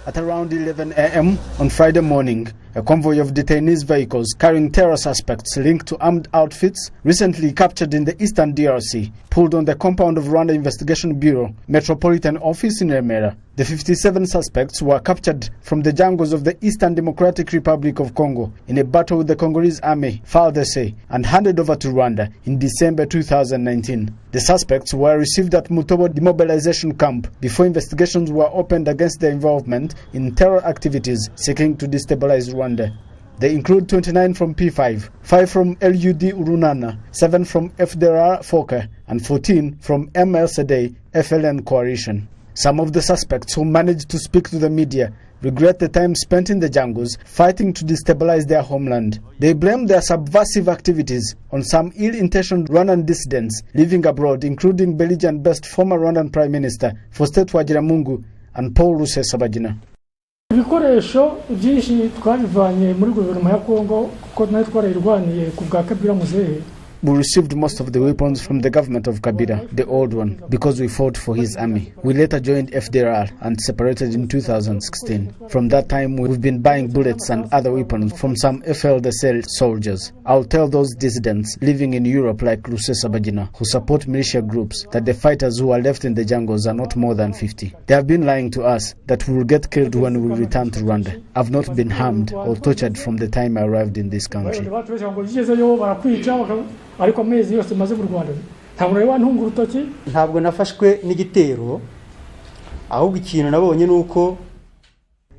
At around 11 a.m. on Friday morning, a convoy of detainees vehicles carrying terror suspects linked to armed outfits recently captured in the Eastern DRC pulled on the compound of Rwanda Investigations Bureau Metropolitan Office in Remera. The 57 suspects were captured from the jungles of the Eastern Democratic Republic of Congo in a battle with the Congolese army, FARDC, and handed over to Rwanda in December 2019. The suspects were received at Mutobo demobilization camp before investigations were opened against their involvement in terror activities seeking to destabilize Rwanda. They include 29 from P5, 5 from LUD Urunana, 7 from FDR Foka, and 14 from MLCD FLN coalition. Some of the suspects who managed to speak to the media regret the time spent in the jungles fighting to destabilize their homeland. They blame their subversive activities on some ill-intentioned Rwandan dissidents living abroad, including Belgian-based former Rwandan Prime Minister Faustin Twagiramungu and Paul Rusesabagina. Ibikoresho byinshi twabivanye muri guverinoma ya Kongo kuko nayo twarayirwaniye ku bwa Kabila Muzehe. We received most of the weapons from the government of Kabila, the old one, because we fought for his army. We later joined FDR and separated in 2016. From that time, we've been buying bullets and other weapons from some FLDC soldiers. I'll tell those dissidents living in Europe like Rusesabagina, who support militia groups, that the fighters who are left in the jungles are not more than 50. They have been lying to us that we will get killed when we return to Rwanda. I've not been harmed or tortured from the time I arrived in this country. Ariko amezi yose maze mu Rwanda ntabwo rero ntunga urutoki ntabwo nafashwe n'igitero ahubwo ikintu nabonye nuko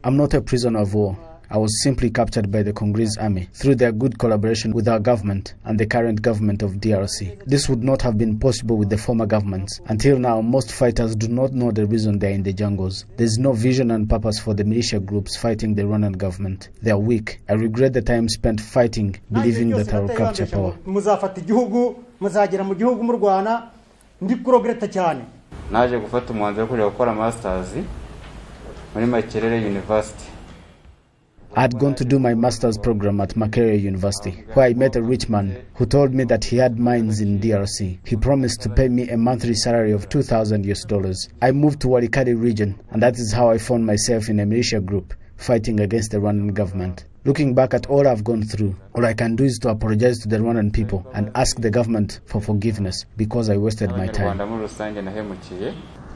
I'm not a prisoner of war. I was simply captured by the Congolese army through their good collaboration with our government and the current government of DRC. This would not have been possible with the former governments. Until now, most fighters do not know the reason they are in the jungles. There is no vision and purpose for the militia groups fighting the Rwandan government. They are weak. I regret the time spent fighting, believing that I will capture power. Muzafata igihugu, muzagera mu gihugu mu Rwanda, ndi progreta cyane. Naje gufata umwanzuro wo kujya gukora masters muri Makerere University. I had gone to do my master's program at Makerere University, where I met a rich man who told me that he had mines in DRC. He promised to pay me a monthly salary of $2,000. I moved to Walikale region, and that is how I found myself in a militia group fighting against the Rwandan government. Looking back at all I've gone through, all I can do is to apologize to the Rwandan people and ask the government for forgiveness because I wasted my time.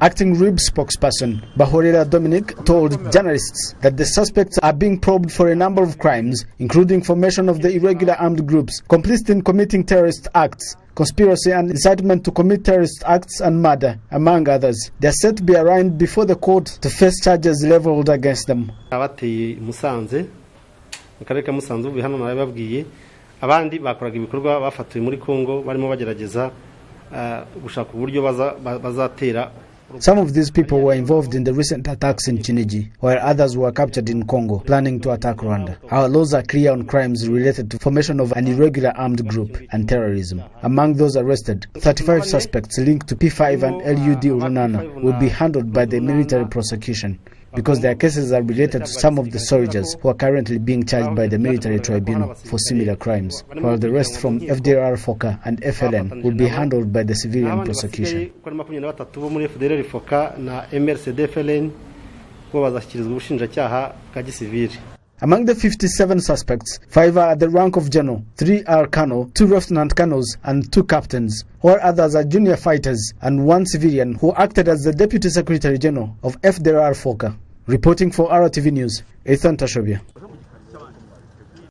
Acting RIB spokesperson Bahorera Dominic told journalists that the suspects are being probed for a number of crimes, including formation of the irregular armed groups, complicit in committing terrorist acts, conspiracy and incitement to commit terrorist acts and murder, among others. They are set to be arraigned before the court to face charges leveled against them. Abandi bakoraga ibikorwa bafatiwe muri Kongo barimo bagerageza gushaka uburyo bazatera. Some of these people were involved in the recent attacks in Chiniji, while others were captured in Congo, planning to attack Rwanda. Our laws are clear on crimes related to formation of an irregular armed group and terrorism. Among those arrested, 35 suspects linked to P5 and LUD Urunana will be handled by the military prosecution, because their cases are related to some of the soldiers who are currently being charged by the military tribunal for similar crimes, while the rest from FDR Foka and FLN will be handled by the civilian prosecution. Among the 57 suspects, 5 are at the rank of general, 3 are colonel, 2 lieutenant colonels and 2 captains, while others are junior fighters and 1 civilian who acted as the deputy secretary general of FDR Foka. Reporting for RwandaTV News, Athan Tashobya.